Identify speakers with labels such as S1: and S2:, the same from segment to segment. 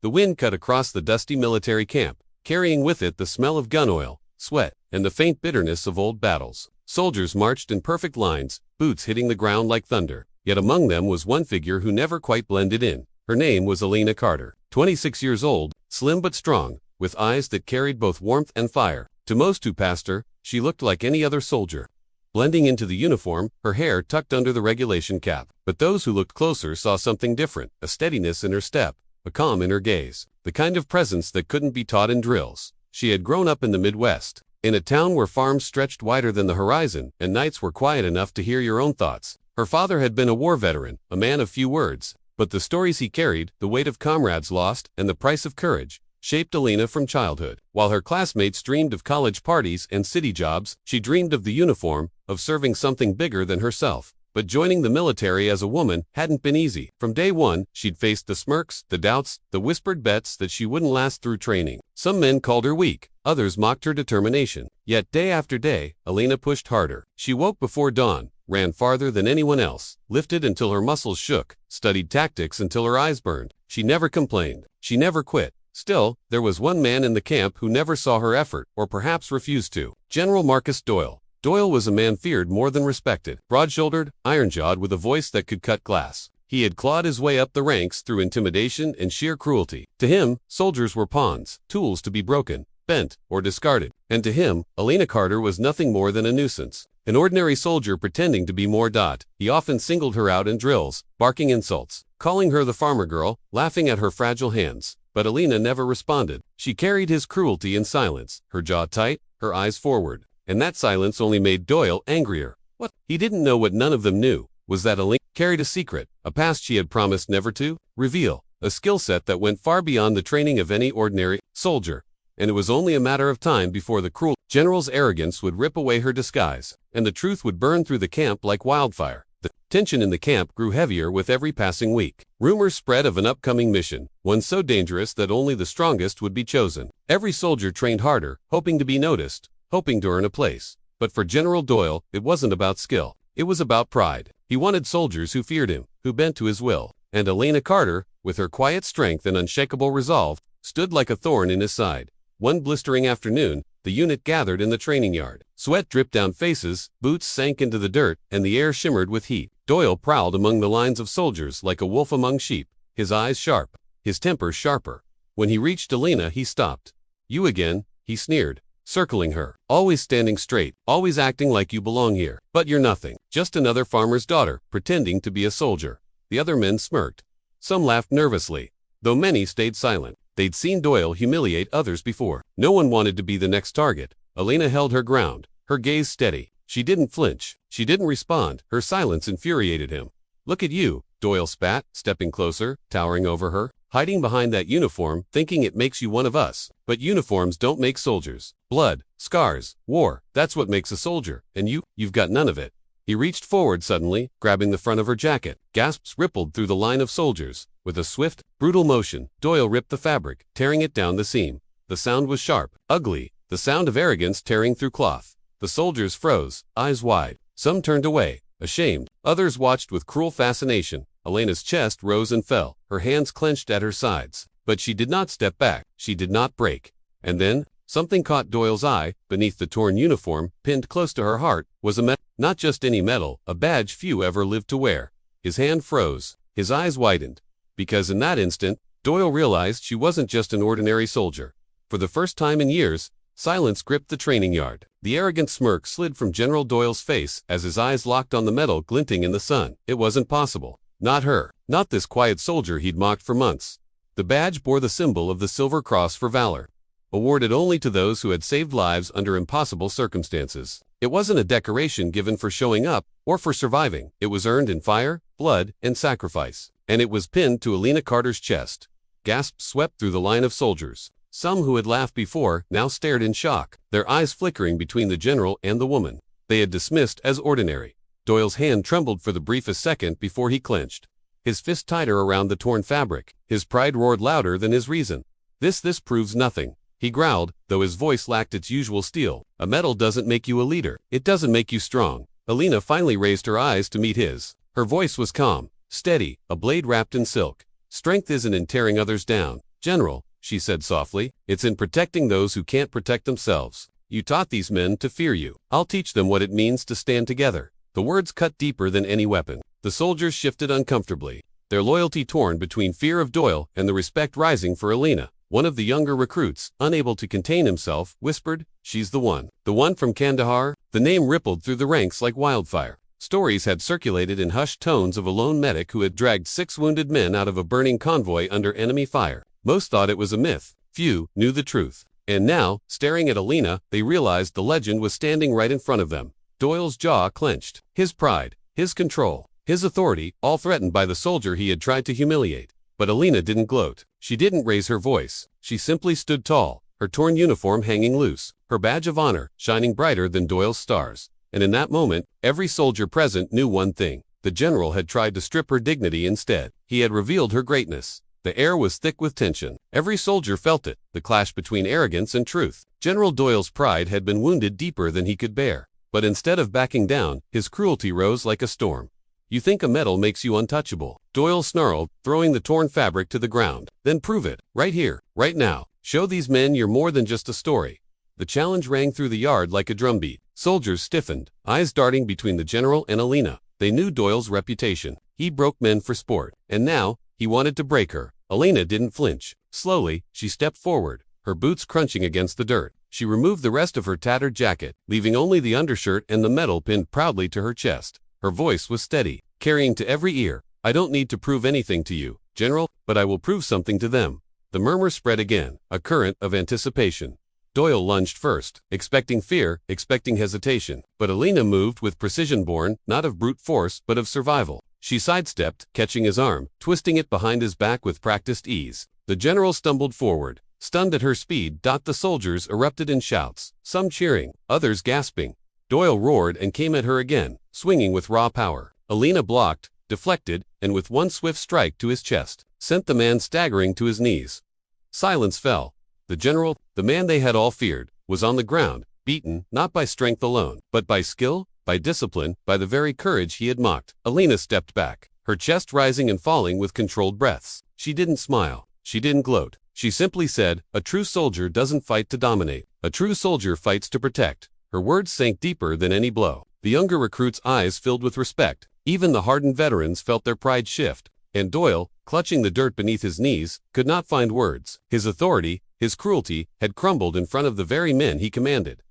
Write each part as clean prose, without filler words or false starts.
S1: The wind cut across the dusty military camp, carrying with it the smell of gun oil, sweat, and the faint bitterness of old battles. Soldiers marched in perfect lines, boots hitting the ground like thunder. Yet among them was one figure who never quite blended in. Her name was Elena Carter, 26 years old, slim but strong, with eyes that carried both warmth and fire. To most who passed her, she looked like any other soldier, blending into the uniform, her hair tucked under the regulation cap. But those who looked closer saw something different, a steadiness in her step, a calm in her gaze, the kind of presence that couldn't be taught in drills. She had grown up in the Midwest, in a town where farms stretched wider than the horizon, and nights were quiet enough to hear your own thoughts. Her father had been a war veteran, a man of few words, but the stories he carried, the weight of comrades lost, and the price of courage, shaped Elena from childhood. While her classmates dreamed of college parties and city jobs, she dreamed of the uniform, of serving something bigger than herself. But joining the military as a woman hadn't been easy. From day one, she'd faced the smirks, the doubts, the whispered bets that she wouldn't last through training. Some men called her weak, others mocked her determination. Yet day after day, Elena pushed harder. She woke before dawn, ran farther than anyone else, lifted until her muscles shook, studied tactics until her eyes burned. She never complained. She never quit. Still, there was one man in the camp who never saw her effort, or perhaps refused to. General Marcus Doyle. Doyle was a man feared more than respected. Broad-shouldered, iron-jawed, with a voice that could cut glass. He had clawed his way up the ranks through intimidation and sheer cruelty. To him, soldiers were pawns, tools to be broken, bent, or discarded. And to him, Elena Carter was nothing more than a nuisance. An ordinary soldier pretending to be more. He often singled her out in drills, barking insults, calling her the farmer girl, laughing at her fragile hands. But Elena never responded. She carried his cruelty in silence, her jaw tight, her eyes forward. And that silence only made Doyle angrier. What he didn't know, what none of them knew, was that Elena carried a secret, a past she had promised never to reveal, a skill set that went far beyond the training of any ordinary soldier. And it was only a matter of time before the cruel general's arrogance would rip away her disguise, and the truth would burn through the camp like wildfire. The tension in the camp grew heavier with every passing week. Rumors spread of an upcoming mission, one so dangerous that only the strongest would be chosen. Every soldier trained harder, hoping to be noticed, hoping to earn a place. But for General Doyle, it wasn't about skill. It was about pride. He wanted soldiers who feared him, who bent to his will. And Elena Carter, with her quiet strength and unshakable resolve, stood like a thorn in his side. One blistering afternoon, the unit gathered in the training yard. Sweat dripped down faces, boots sank into the dirt, and the air shimmered with heat. Doyle prowled among the lines of soldiers like a wolf among sheep, his eyes sharp, his temper sharper. When he reached Elena, he stopped. "You again," he sneered, circling her. "Always standing straight, always acting like you belong here. But you're nothing, just another farmer's daughter, pretending to be a soldier." The other men smirked. Some laughed nervously, though many stayed silent. They'd seen Doyle humiliate others before. No one wanted to be the next target. Elena held her ground, her gaze steady. She didn't flinch. She didn't respond. Her silence infuriated him. "Look at you," Doyle spat, stepping closer, towering over her. "Hiding behind that uniform, thinking it makes you one of us. But uniforms don't make soldiers. Blood, scars, war, that's what makes a soldier. And you've got none of it." He reached forward suddenly, grabbing the front of her jacket. Gasps rippled through the line of soldiers. With a swift, brutal motion, Doyle ripped the fabric, tearing it down the seam. The sound was sharp, ugly, the sound of arrogance tearing through cloth. The soldiers froze, eyes wide. Some turned away, ashamed. Others watched with cruel fascination. Elena's chest rose and fell, her hands clenched at her sides. But she did not step back, she did not break. And then, something caught Doyle's eye. Beneath the torn uniform, pinned close to her heart, was a medal. Not just any medal, a badge few ever lived to wear. His hand froze, his eyes widened. Because in that instant, Doyle realized she wasn't just an ordinary soldier. For the first time in years, silence gripped the training yard. The arrogant smirk slid from General Doyle's face as his eyes locked on the medal glinting in the sun. It wasn't possible. Not her. Not this quiet soldier he'd mocked for months. The badge bore the symbol of the Silver Cross for valor, awarded only to those who had saved lives under impossible circumstances. It wasn't a decoration given for showing up or for surviving. It was earned in fire, blood, and sacrifice. And it was pinned to Elena Carter's chest. Gasps swept through the line of soldiers. Some who had laughed before now stared in shock, their eyes flickering between the general and the woman they had dismissed as ordinary. Doyle's hand trembled for the briefest second before he clenched, his fist tighter around the torn fabric. His pride roared louder than his reason. This proves nothing," he growled, though his voice lacked its usual steel. "A medal doesn't make you a leader. It doesn't make you strong." Elena finally raised her eyes to meet his. Her voice was calm, steady, a blade wrapped in silk. "Strength isn't in tearing others down. "General," she said softly, "it's in protecting those who can't protect themselves. You taught these men to fear you. I'll teach them what it means to stand together." The words cut deeper than any weapon. The soldiers shifted uncomfortably, their loyalty torn between fear of Doyle and the respect rising for Elena. One of the younger recruits, unable to contain himself, whispered, "She's the one. The one from Kandahar." The name rippled through the ranks like wildfire. Stories had circulated in hushed tones of a lone medic who had dragged 6 wounded men out of a burning convoy under enemy fire. Most thought it was a myth. Few knew the truth. And now, staring at Elena, they realized the legend was standing right in front of them. Doyle's jaw clenched. His pride, his control, his authority, all threatened by the soldier he had tried to humiliate. But Elena didn't gloat. She didn't raise her voice. She simply stood tall, her torn uniform hanging loose, her badge of honor shining brighter than Doyle's stars. And in that moment, every soldier present knew one thing. The general had tried to strip her dignity instead. He had revealed her greatness. The air was thick with tension. Every soldier felt it, the clash between arrogance and truth. General Doyle's pride had been wounded deeper than he could bear. But instead of backing down, his cruelty rose like a storm. "You think a medal makes you untouchable?" Doyle snarled, throwing the torn fabric to the ground. "Then prove it, right here, right now. Show these men you're more than just a story." The challenge rang through the yard like a drumbeat. Soldiers stiffened, eyes darting between the general and Elena. They knew Doyle's reputation. He broke men for sport, and now, he wanted to break her. Elena didn't flinch. Slowly, she stepped forward, her boots crunching against the dirt. She removed the rest of her tattered jacket, leaving only the undershirt and the medal pinned proudly to her chest. Her voice was steady, carrying to every ear. "I don't need to prove anything to you, General, but I will prove something to them." The murmur spread again, a current of anticipation. Doyle lunged first, expecting fear, expecting hesitation. But Elena moved with precision born, not of brute force, but of survival. She sidestepped, catching his arm, twisting it behind his back with practiced ease. The general stumbled forward. Stunned at her speed, the soldiers erupted in shouts, some cheering, others gasping. Doyle roared and came at her again, swinging with raw power. Elena blocked, deflected, and with one swift strike to his chest, sent the man staggering to his knees. Silence fell. The general, the man they had all feared, was on the ground, beaten, not by strength alone, but by skill, by discipline, by the very courage he had mocked. Elena stepped back, her chest rising and falling with controlled breaths. She didn't smile. She didn't gloat. She simply said, "A true soldier doesn't fight to dominate. A true soldier fights to protect." Her words sank deeper than any blow. The younger recruits' eyes filled with respect. Even the hardened veterans felt their pride shift. And Doyle, clutching the dirt beneath his knees, could not find words. His authority, his cruelty, had crumbled in front of the very men he commanded.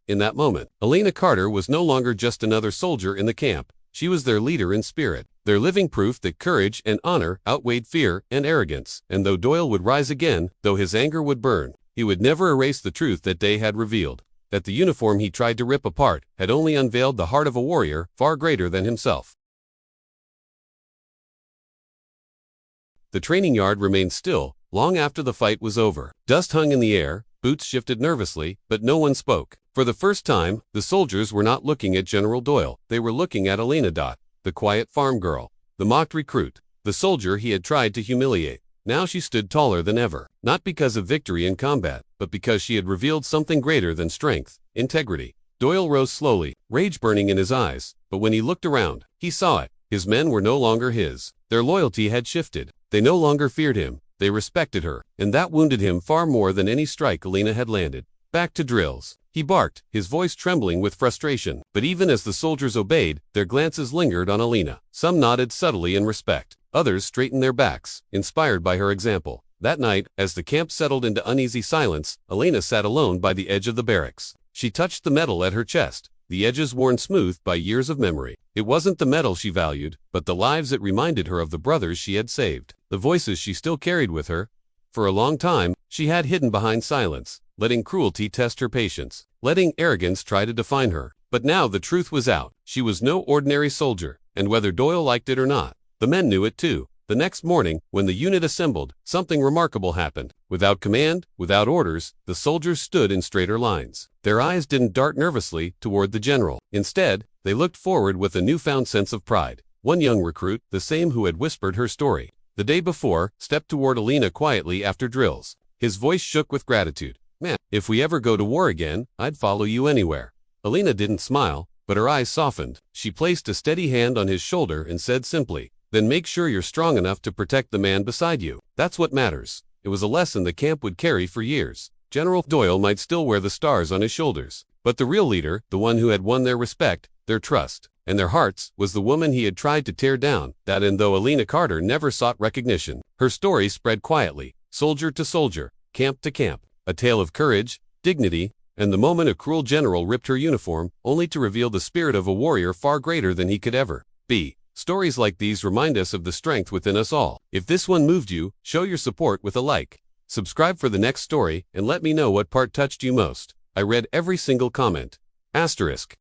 S1: In that moment, Elena Carter was no longer just another soldier in the camp. She was their leader in spirit, their living proof that courage and honor outweighed fear and arrogance. And though Doyle would rise again, though his anger would burn, he would never erase the truth that day had revealed. That the uniform he tried to rip apart had only unveiled the heart of a warrior far greater than himself. The training yard remained still, long after the fight was over. Dust hung in the air, boots shifted nervously, but no one spoke. For the first time, the soldiers were not looking at General Doyle. They were looking at Elena, the quiet farm girl, the mocked recruit, the soldier he had tried to humiliate. Now she stood taller than ever, not because of victory in combat, but because she had revealed something greater than strength, integrity. Doyle rose slowly, rage burning in his eyes, but when he looked around, he saw it. His men were no longer his. Their loyalty had shifted. They no longer feared him. They respected her, and that wounded him far more than any strike Elena had landed. "Back to drills," he barked, his voice trembling with frustration. But even as the soldiers obeyed, their glances lingered on Elena. Some nodded subtly in respect. Others straightened their backs, inspired by her example. That night, as the camp settled into uneasy silence, Elena sat alone by the edge of the barracks. She touched the metal at her chest, the edges worn smooth by years of memory. It wasn't the metal she valued, but the lives it reminded her of the brothers she had saved, the voices she still carried with her. For a long time, she had hidden behind silence, letting cruelty test her patience, letting arrogance try to define her. But now the truth was out. She was no ordinary soldier, and whether Doyle liked it or not, the men knew it too. The next morning, when the unit assembled, something remarkable happened. Without command, without orders, the soldiers stood in straighter lines. Their eyes didn't dart nervously toward the general. Instead, they looked forward with a newfound sense of pride. One young recruit, the same who had whispered her story the day before, stepped toward Elena quietly after drills. His voice shook with gratitude. "Man, if we ever go to war again, I'd follow you anywhere." Elena didn't smile, but her eyes softened. She placed a steady hand on his shoulder and said simply, "Then make sure you're strong enough to protect the man beside you. That's what matters." it was a lesson the camp would carry for years. General Doyle might still wear the stars on his shoulders, but the real leader, the one who had won their respect, their trust, and their hearts, was the woman he had tried to tear down. That and though Elena Carter never sought recognition, her story spread quietly, soldier to soldier, camp to camp, a tale of courage, dignity, and the moment a cruel general ripped her uniform, only to reveal the spirit of a warrior far greater than he could ever be. Stories like these remind us of the strength within us all. If this one moved you, show your support with a like. Subscribe for the next story, and let me know what part touched you most. I read every single comment. Asterisk.